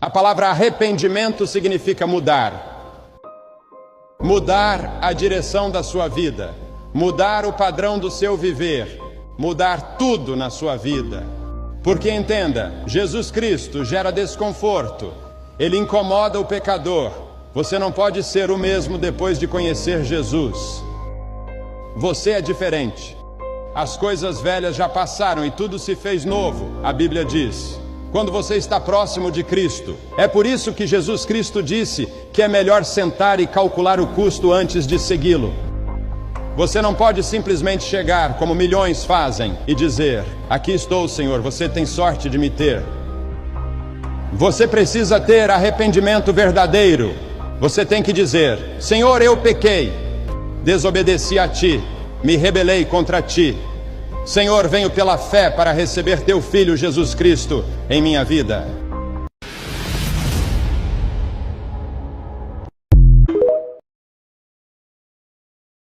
A palavra arrependimento significa mudar. Mudar a direção da sua vida, mudar o padrão do seu viver, mudar tudo na sua vida. Porque entenda, Jesus Cristo gera desconforto, Ele incomoda o pecador. Você não pode ser o mesmo depois de conhecer Jesus. Você é diferente. As coisas velhas já passaram e tudo se fez novo, a Bíblia diz. Quando você está próximo de Cristo. É por isso que Jesus Cristo disse que é melhor sentar e calcular o custo antes de segui-lo. Você não pode simplesmente chegar, como milhões fazem, e dizer: aqui estou, Senhor, você tem sorte de me ter. Você precisa ter arrependimento verdadeiro. Você tem que dizer: Senhor, eu pequei, desobedeci a Ti, me rebelei contra Ti. Senhor, venho pela fé para receber Teu Filho Jesus Cristo em minha vida.